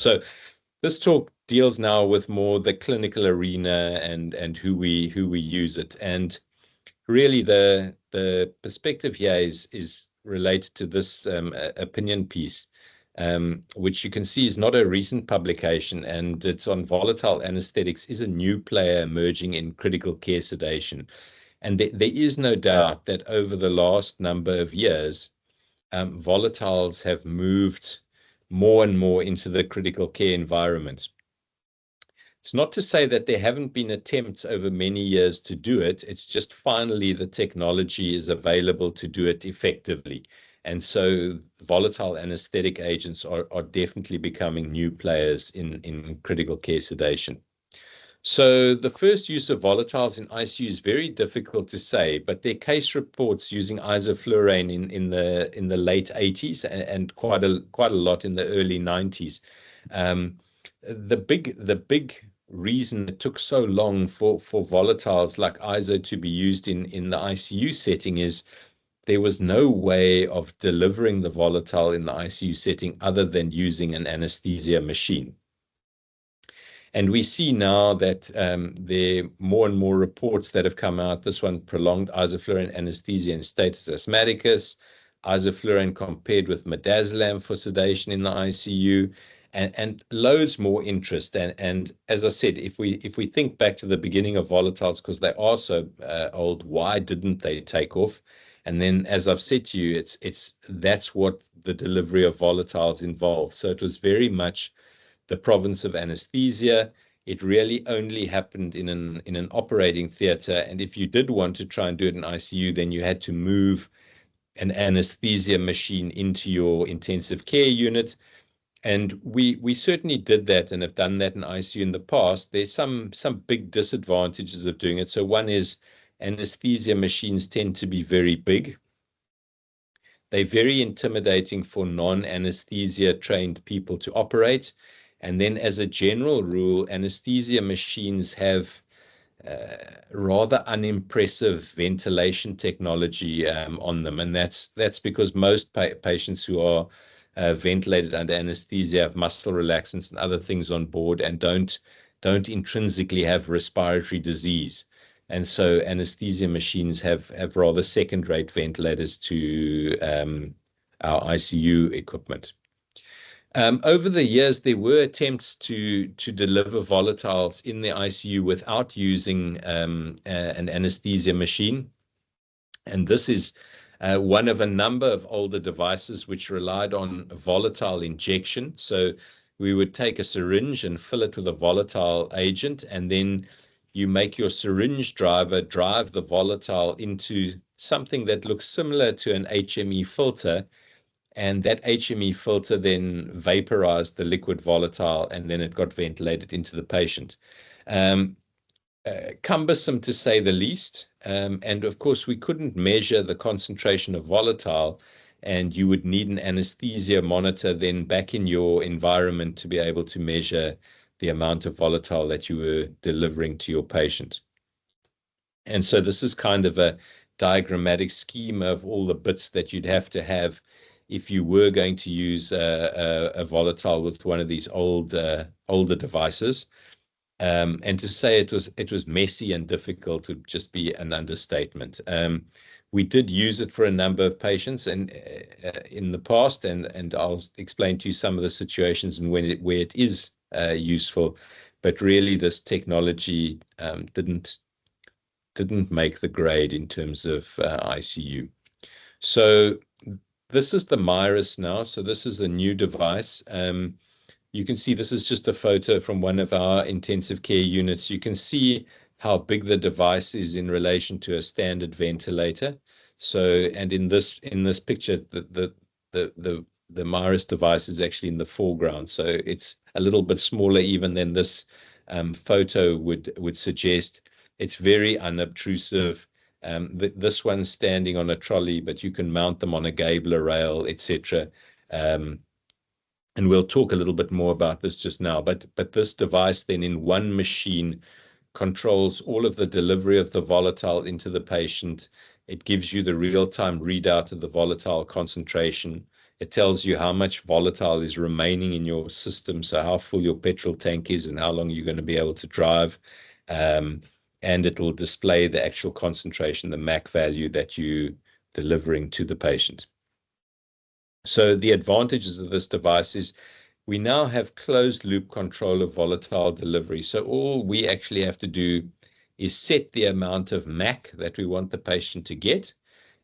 So this talk deals now with more the clinical arena and who we use it. And really the perspective here is related to this opinion piece, which you can see is not a recent publication, and it's on volatile anesthetics is a new player emerging in critical care sedation. And there is no doubt that over the last number of years, volatiles have moved more and more into the critical care environment. It's not to say that there haven't been attempts over many years to do it. It's just finally the technology is available to do it effectively. And so volatile anesthetic agents are definitely becoming new players in critical care sedation. So the first use of volatiles in ICU is very difficult to say, but there are case reports using isoflurane in the late 80s and quite a lot in the early 90s. The big reason it took so long for volatiles like ISO to be used in the ICU setting is there was no way of delivering the volatile in the ICU setting other than using an anesthesia machine. And we see now that there are more and more reports that have come out. This one, prolonged isoflurane anesthesia in status asthmaticus, isoflurane compared with midazolam for sedation in the ICU, and loads more interest. And as I said, if we think back to the beginning of volatiles, because they are so old, why didn't they take off? And then, as I've said to you, that's what the delivery of volatiles involved. So it was very much the province of anesthesia. It really only happened in an operating theater. And if you did want to try and do it in ICU, then you had to move an anesthesia machine into your intensive care unit. And we certainly did that and have done that in ICU in the past. There's some big disadvantages of doing it. So one is anesthesia machines tend to be very big. They're very intimidating for non-anesthesia trained people to operate. And then as a general rule, anesthesia machines have rather unimpressive ventilation technology on them. And that's because most patients who are ventilated under anesthesia have muscle relaxants and other things on board and don't intrinsically have respiratory disease. And so anesthesia machines have rather second-rate ventilators to our ICU equipment. Over the years, there were attempts to deliver volatiles in the ICU without using an anesthesia machine. And this is one of a number of older devices which relied on volatile injection. So we would take a syringe and fill it with a volatile agent, and then you make your syringe driver drive the volatile into something that looks similar to an HME filter. And that HME filter then vaporized the liquid volatile, and then it got ventilated into the patient. Cumbersome to say the least. And of course, we couldn't measure the concentration of volatile, and you would need an anesthesia monitor then back in your environment to be able to measure the amount of volatile that you were delivering to your patient. And so this is kind of a diagrammatic scheme of all the bits that you'd have to have if you were going to use a volatile with one of these older devices. And to say it was messy and difficult would just be an understatement. We did use it for a number of patients and in the past, and I'll explain to you some of the situations and where it is useful. But really, this technology didn't make the grade in terms of ICU. So this is the Mirus now. So this is a new device. You can see this is just a photo from one of our intensive care units. You can see how big the device is in relation to a standard ventilator. So, and in this picture, the Mirus device is actually in the foreground. So it's a little bit smaller even than this photo would suggest. It's very unobtrusive. This one's standing on a trolley, but you can mount them on a Gabler rail, etc. And we'll talk a little bit more about this just now. But this device then in one machine controls all of the delivery of the volatile into the patient. It gives you the real-time readout of the volatile concentration. It tells you how much volatile is remaining in your system, so how full your petrol tank is and how long you're going to be able to drive. And it'll display the actual concentration, the MAC value that you delivering to the patient. So the advantages of this device is we now have closed loop control of volatile delivery. So all we actually have to do is set the amount of MAC that we want the patient to get,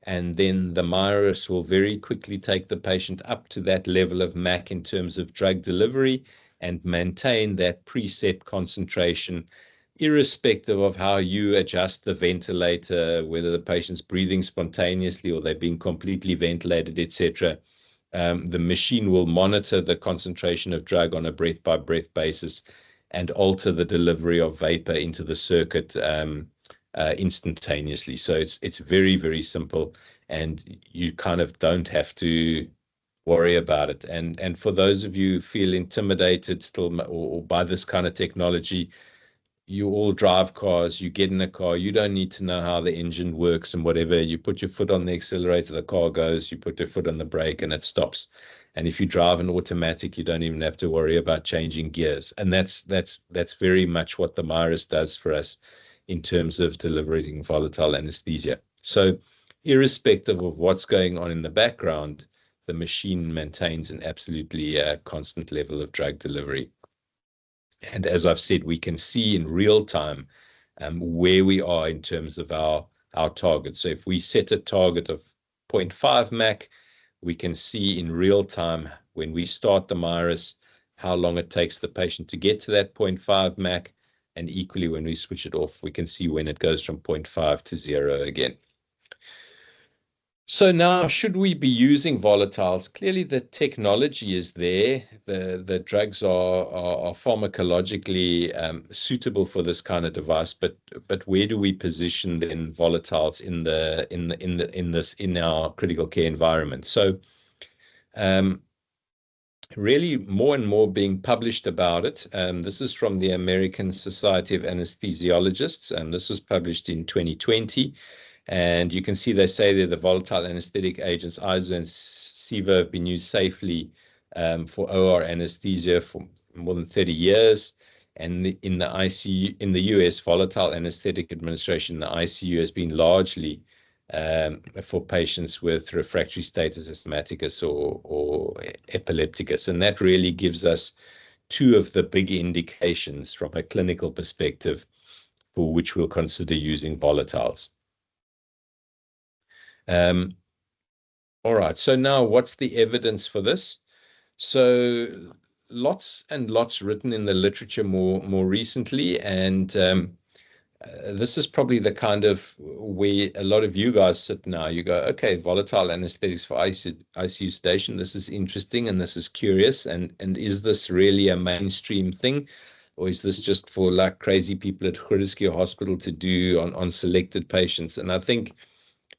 and then the MyRiS will very quickly take the patient up to that level of MAC in terms of drug delivery and maintain that preset concentration, irrespective of how you adjust the ventilator, whether the patient's breathing spontaneously or they're being completely ventilated, etc. The machine will monitor the concentration of drug on a breath-by-breath basis and alter the delivery of vapor into the circuit instantaneously. So it's very, very simple, and you kind of don't have to worry about it. And for those of you who feel intimidated still or by this kind of technology, you all drive cars, you get in a car, you don't need to know how the engine works and whatever. You put your foot on the accelerator, the car goes, you put your foot on the brake and it stops. And if you drive an automatic, you don't even have to worry about changing gears. And that's very much what the MyRiS does for us in terms of delivering volatile anesthesia. So irrespective of what's going on in the background, the machine maintains an absolutely constant level of drug delivery. And as I've said, we can see in real time where we are in terms of our target. So if we set a target of 0.5 MAC, we can see in real time when we start the MyRiS how long it takes the patient to get to that 0.5 MAC. And equally, when we switch it off, we can see when it goes from 0.5 to 0 again. So now, should we be using volatiles? Clearly, the technology is there. The drugs are pharmacologically suitable for this kind of device. But where do we position then volatiles in our critical care environment? So really, more and more being published about it. This is from the American Society of Anesthesiologists, and this was published in 2020. And you can see they say that the volatile anesthetic agents, ISO and SIVO, have been used safely for OR anesthesia for more than 30 years. And in the ICU, in the US, volatile anesthetic administration in the ICU has been largely for patients with refractory status asthmaticus or epilepticus. And that really gives us two of the big indications from a clinical perspective for which we'll consider using volatiles. All right, so now what's the evidence for this? So lots and lots written in the literature more recently, and this is probably the kind of where a lot of you guys sit now. You go, okay, volatile anesthetics for ICU sedation. This is interesting and this is curious. And is this really a mainstream thing? Or is this just for like crazy people at Groote Hospital to do on selected patients? And I think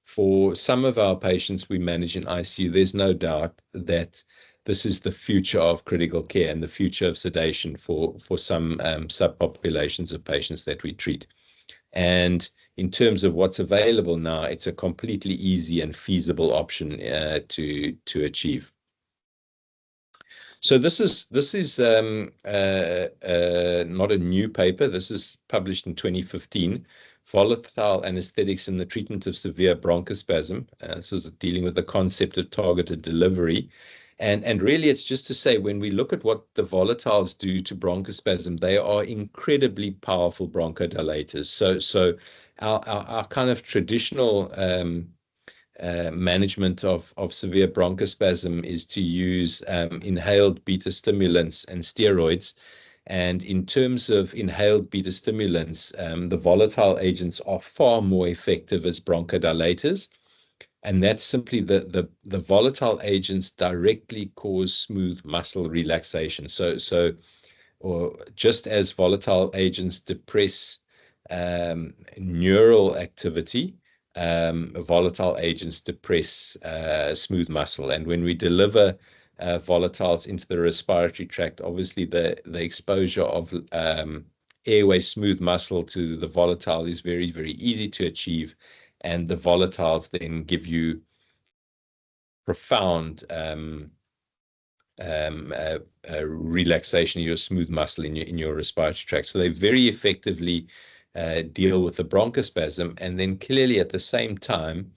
for some of our patients we manage in ICU, there's no doubt that this is the future of critical care and the future of sedation for some subpopulations of patients that we treat. And in terms of what's available now, it's a completely easy and feasible option to achieve. So this is not a new paper. This is published in 2015. Volatile anesthetics in the treatment of severe bronchospasm. This is dealing with the concept of targeted delivery. And really, it's just to say, when we look at what the volatiles do to bronchospasm, they are incredibly powerful bronchodilators. So our kind of traditional management of severe bronchospasm is to use inhaled beta stimulants and steroids. And in terms of inhaled beta stimulants, the volatile agents are far more effective as bronchodilators. And that's simply the volatile agents directly cause smooth muscle relaxation. Or just as volatile agents depress neural activity, volatile agents depress smooth muscle. And when we deliver volatiles into the respiratory tract, obviously the exposure of airway smooth muscle to the volatile is very, very easy to achieve. And the volatiles then give you profound relaxation of your smooth muscle in your respiratory tract. So they very effectively deal with the bronchospasm. And then clearly at the same time,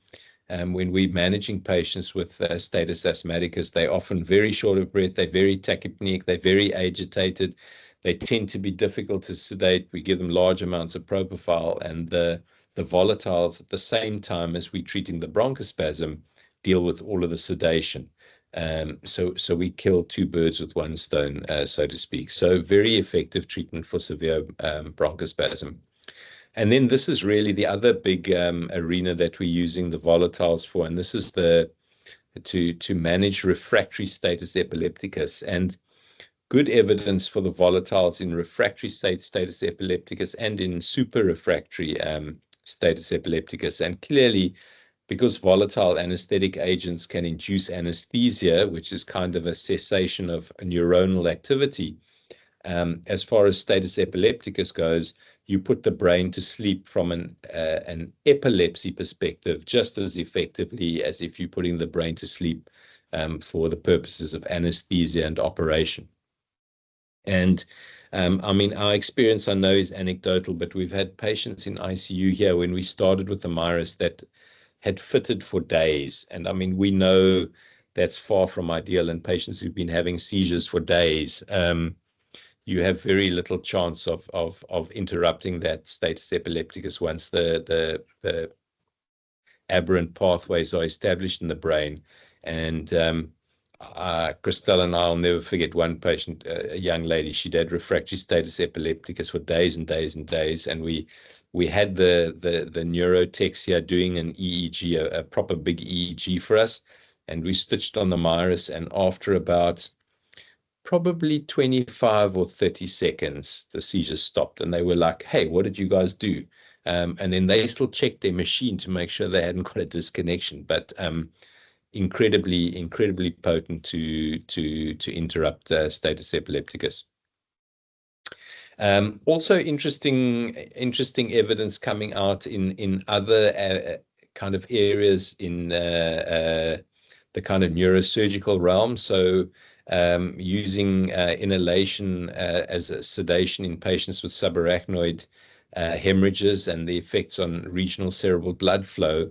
when we're managing patients with status asthmaticus, they're often very short of breath, they're very tachypneic, they're very agitated, they tend to be difficult to sedate. We give them large amounts of propofol, and the volatiles at the same time as we're treating the bronchospasm deal with all of the sedation. So we kill two birds with one stone, so to speak. So very effective treatment for severe bronchospasm. And then this is really the other big arena that we're using the volatiles for, and this is to manage refractory status epilepticus. And good evidence for the volatiles in refractory status epilepticus and in super refractory status epilepticus. And clearly, because volatile anesthetic agents can induce anesthesia, which is kind of a cessation of neuronal activity, as far as status epilepticus goes, you put the brain to sleep from an epilepsy perspective just as effectively as if you're putting the brain to sleep for the purposes of anesthesia and operation. And I mean, our experience, I know, is anecdotal, but we've had patients in ICU here when we started with the Mirus that had fitted for days. And I mean, we know that's far from ideal. And patients who've been having seizures for days, you have very little chance of interrupting that status epilepticus once the aberrant pathways are established in the brain. And Christelle and I'll never forget one patient, a young lady. She'd had refractory status epilepticus for days and days and days, and we had the neurotechs here doing an EEG, a proper big EEG for us, and we stitched on the Mirus, and after about probably 25 or 30 seconds, the seizures stopped, and they were like, "Hey, what did you guys do?" And then they still checked their machine to make sure they hadn't got a disconnection, but incredibly potent to interrupt status epilepticus. Also interesting evidence coming out in other kind of areas in the kind of neurosurgical realm. So using inhalation as a sedation in patients with subarachnoid hemorrhages and the effects on regional cerebral blood flow.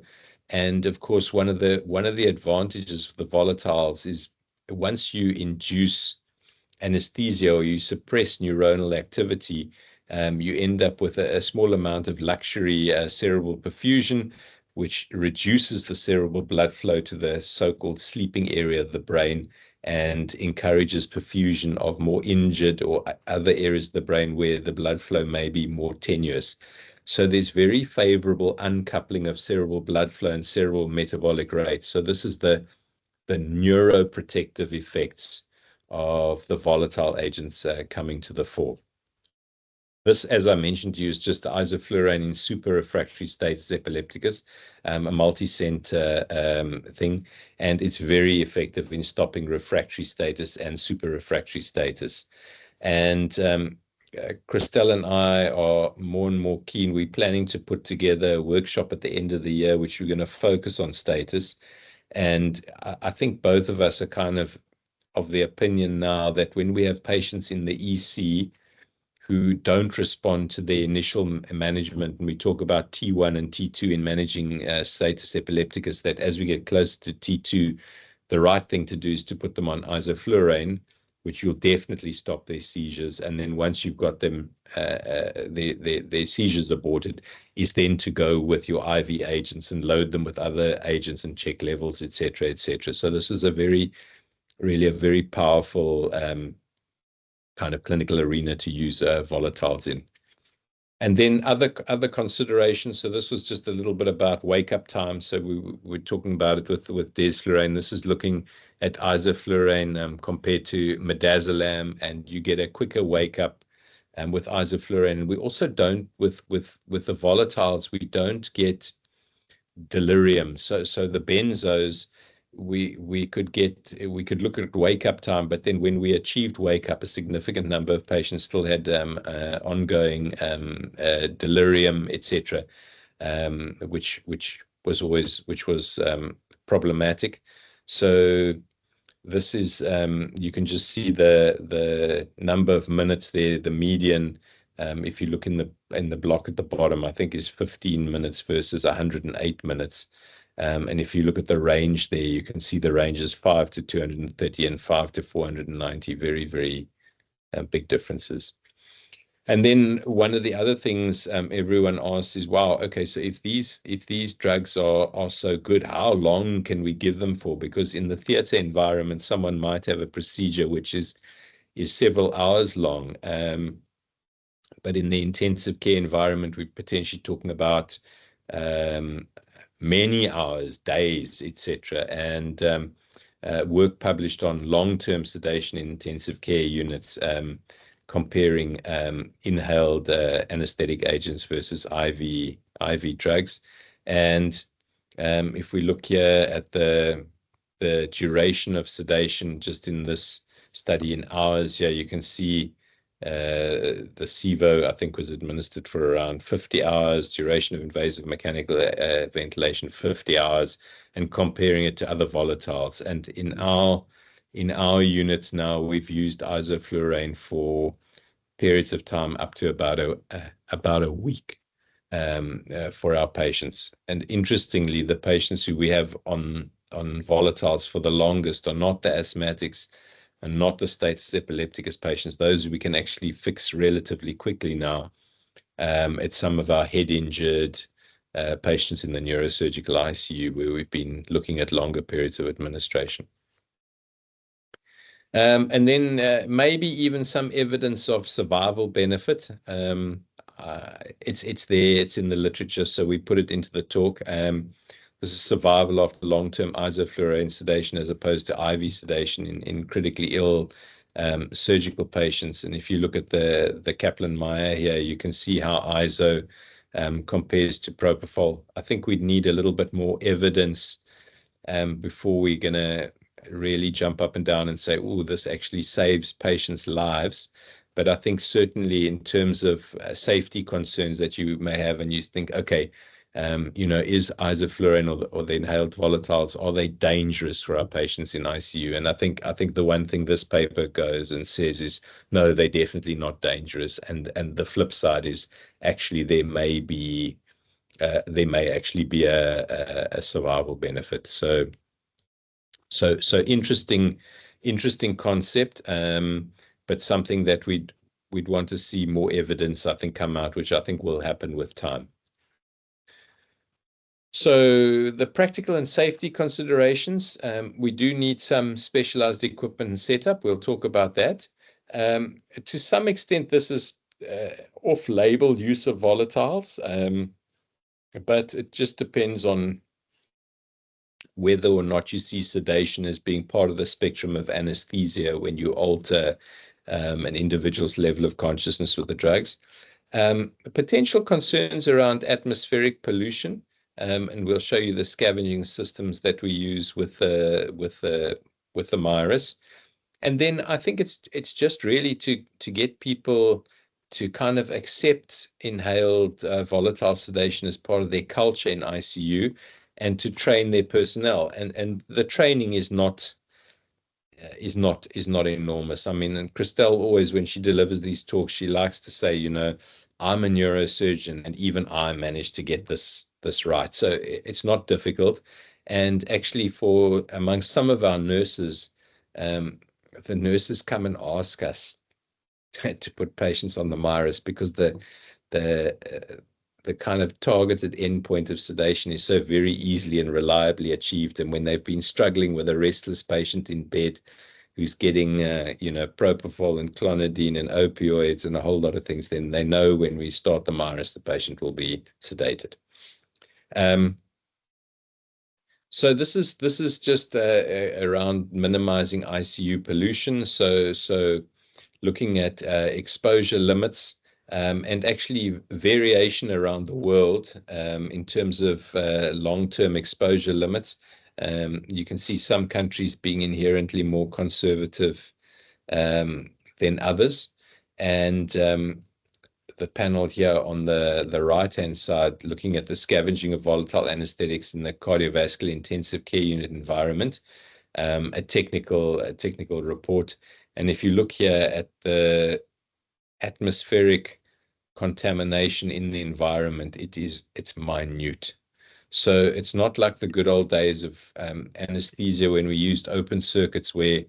And of course, one of the advantages of the volatiles is once you induce anesthesia or you suppress neuronal activity, you end up with a small amount of luxury cerebral perfusion, which reduces the cerebral blood flow to the so-called sleeping area of the brain and encourages perfusion of more injured or other areas of the brain where the blood flow may be more tenuous. So there's very favorable uncoupling of cerebral blood flow and cerebral metabolic rate. So this is the neuroprotective effects of the volatile agents coming to the fore. This, as I mentioned to you, is just isoflurane in super refractory status epilepticus, a multi-center thing, and it's very effective in stopping refractory status and super refractory status. And Christelle and I are more and more keen. We're planning to put together a workshop at the end of the year, which we're going to focus on status. And I think both of us are kind of the opinion now that when we have patients in the EC who don't respond to their initial management, and we talk about T1 and T2 in managing status epilepticus, that as we get closer to T2, the right thing to do is to put them on isoflurane, which will definitely stop their seizures. And then once you've got them, their seizures aborted, is then to go with your IV agents and load them with other agents and check levels, et cetera, et cetera. So this is really a very powerful kind of clinical arena to use volatiles in. And then other considerations. So this was just a little bit about wake up time. So we're talking about it with desflurane. This is looking at isoflurane compared to midazolam, and you get a quicker wake up with isoflurane. And we also don't with the volatiles, we don't get delirium. So the benzos, we could look at wake up time, but then when we achieved wake up, a significant number of patients still had ongoing delirium, etc., which was problematic. So this is you can just see the number of minutes there. The median, if you look in the block at the bottom, I think is 15 minutes versus 108 minutes. And if you look at the range there, you can see the range is 5 to 230 and 5 to 490. Very, very big differences. And then one of the other things everyone asks is, wow, okay, so if these drugs are so good, how long can we give them for? Because in the theater environment, someone might have a procedure which is several hours long. But in the intensive care environment, we're potentially talking about um, many hours, days, etc. And work published on long-term sedation in intensive care units, comparing inhaled anesthetic agents versus IV drugs. And if we look here at the duration of sedation, just in this study in hours, here you can see the SIVO, I think, was administered for around 50 hours, duration of invasive mechanical ventilation, 50 hours, and comparing it to other volatiles. And in our units now, we've used isoflurane for periods of time up to about a week for our patients. And interestingly, the patients who we have on volatiles for the longest are not the asthmatics and not the status epilepticus patients. Those we can actually fix relatively quickly now. It's some of our head injured patients in the neurosurgical ICU where we've been looking at longer periods of administration. And then maybe even some evidence of survival benefit. It's there, it's in the literature, so we put it into the talk. This is survival after long-term isoflurane sedation as opposed to IV sedation in critically ill surgical patients. And if you look at the Kaplan-Meier here, you can see how ISO compares to propofol. I think we'd need a little bit more evidence before we're going to really jump up and down and say, oh, this actually saves patients' lives. But I think certainly in terms of safety concerns that you may have, and you think, okay, is isoflurane or the inhaled volatiles, are they dangerous for our patients in ICU? And I think the one thing this paper goes and says is, no, they're definitely not dangerous. And the flip side is actually there may actually be a survival benefit. So interesting concept, but something that we'd want to see more evidence, I think, come out, which I think will happen with time. So the practical and safety considerations, we do need some specialized equipment and setup. We'll talk about that. To some extent, this is off-label use of volatiles, but it just depends on whether or not you see sedation as being part of the spectrum of anesthesia when you alter an individual's level of consciousness with the drugs. Potential concerns around atmospheric pollution. And we'll show you the scavenging systems that we use with the Mirus. And then I think it's just really to get people to kind of accept inhaled volatile sedation as part of their culture in ICU, and to train their personnel. And the training is not enormous. I mean, and Christelle always, when she delivers these talks, she likes to say, I'm a neurosurgeon, and even I managed to get this right. So it's not difficult. And actually, for among some of our nurses, the nurses come and ask us to put patients on the Mirus because the kind of targeted endpoint of sedation is so very easily and reliably achieved. And when they've been struggling with a restless patient in bed who's getting, propofol and clonidine and opioids and a whole lot of things, then they know when we start the Mirus, the patient will be sedated. So this is just around minimizing ICU pollution. So looking at exposure limits. And actually variation around the world in terms of long-term exposure limits. You can see some countries being inherently more conservative than others. And the panel here on the right-hand side, looking at the scavenging of volatile anesthetics in the cardiovascular intensive care unit environment. a technical report. And if you look here at the atmospheric contamination in the environment, it's minute. So it's not like the good old days of anesthesia when we used open circuits where,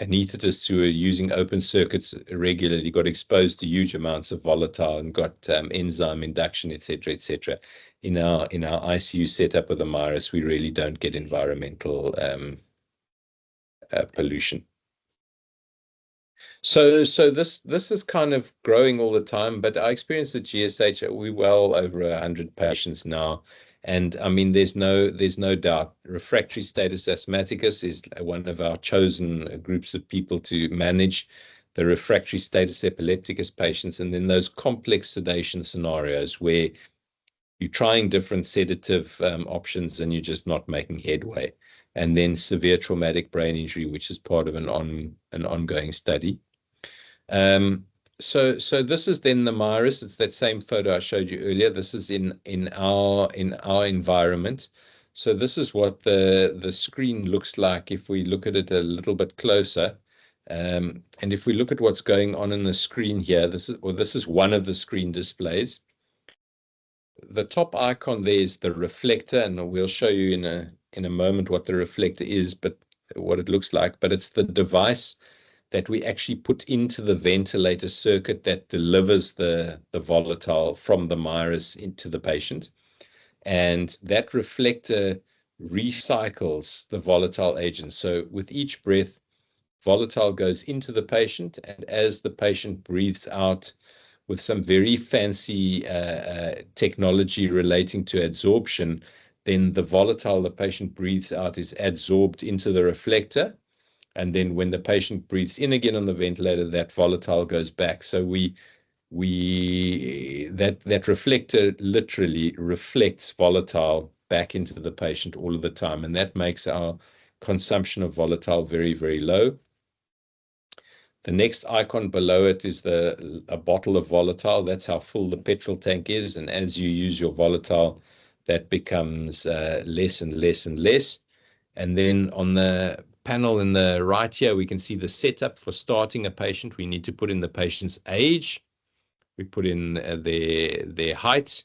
anesthetists who were using open circuits regularly got exposed to huge amounts of volatile and got enzyme induction, etc., etc. In our ICU setup with the MIRUS, we really don't get environmental pollution. So this is kind of growing all the time, but I experience at GSH, we well over 100 patients now. And I mean, there's no doubt refractory status asthmaticus is one of our chosen groups of people to manage the refractory status epilepticus patients. And then those complex sedation scenarios where you're trying different sedative options and you're just not making headway. And then severe traumatic brain injury, which is part of an ongoing study. So this is then the MIRUS. It's that same photo I showed you earlier. This is in our environment. So this is what the screen looks like if we look at it a little bit closer. And if we look at what's going on in the screen here, this is one of the screen displays. The top icon there is the reflector, and we'll show you in a moment what the reflector is, but what it looks like. But it's the device that we actually put into the ventilator circuit that delivers the volatile from the MIRUS into the patient. And that reflector recycles the volatile agent. So with each breath, volatile goes into the patient, and as the patient breathes out with some very fancy technology relating to adsorption, then the volatile the patient breathes out is adsorbed into the reflector. And then when the patient breathes in again on the ventilator, that volatile goes back. So that reflector literally reflects volatile back into the patient all of the time. And that makes our consumption of volatile very, very low. The next icon below it is a bottle of volatile. That's how full the petrol tank is. And as you use your volatile, that becomes less and less and less. And then on the panel in the right here, we can see the setup for starting a patient. We need to put in the patient's age. We put in their height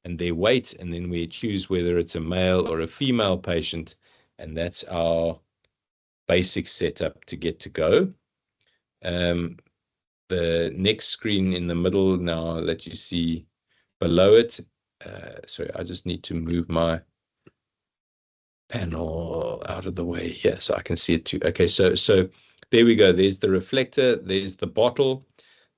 and their weight, and then we choose whether it's a male or a female patient. And that's our basic setup to get to go. The next screen in the middle now that you see below it. Sorry, I just need to move my panel out of the way here so I can see it too. Okay, so there we go. There's the reflector. There's the bottle.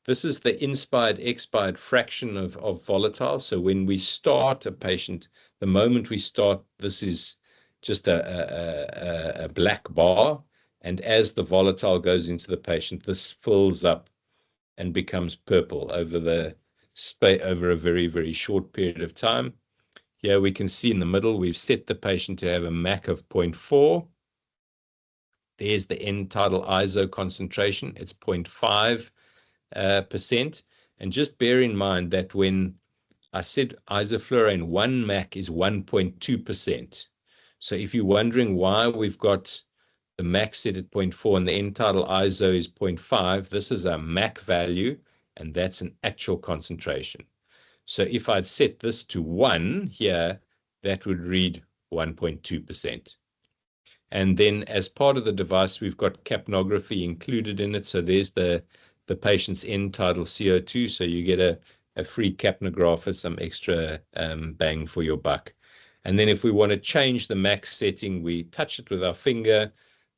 This is the inspired expired fraction of volatile. So when we start a patient, the moment we start, this is just a black bar. And as the volatile goes into the patient, this fills up and becomes purple over a very, very short period of time. Here we can see in the middle, we've set the patient to have a MAC of 0.4. There's the end tidal ISO concentration. It's 0.5%. And just bear in mind that when I said isoflurane, 1 MAC is 1.2%. So if you're wondering why we've got the MAC set at 0.4 and the end tidal ISO is 0.5, this is a MAC value, and that's an actual concentration. So if I'd set this to 1 here, that would read 1.2%. And then as part of the device, we've got capnography included in it. So there's the patient's end tidal CO2. So you get a free capnograph with some extra bang for your buck. And then if we want to change the MAC setting, we touch it with our finger.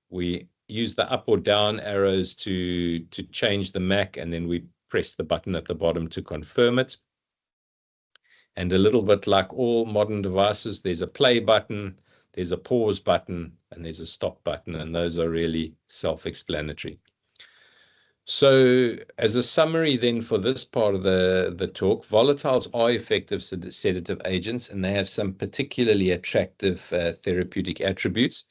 We use the up or down arrows to change the MAC, and then we press the button at the bottom to confirm it. And a little bit like all modern devices, there's a play button, there's a pause button, and there's a stop button, and those are really self-explanatory. So as a summary then for this part of the talk, volatiles are effective sedative agents, and they have some particularly attractive therapeutic attributes.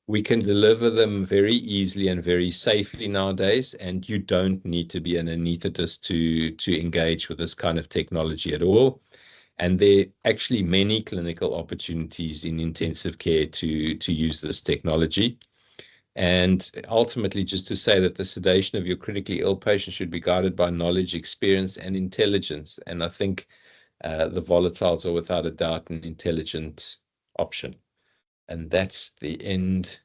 We can deliver them very easily and very safely nowadays, and you don't need to be an anesthetist to engage with this kind of technology at all. And there are actually many clinical opportunities in intensive care to use this technology. And ultimately, just to say that the sedation of your critically ill patient should be guided by knowledge, experience, and intelligence. And I think the volatiles are without a doubt an intelligent option. And that's the end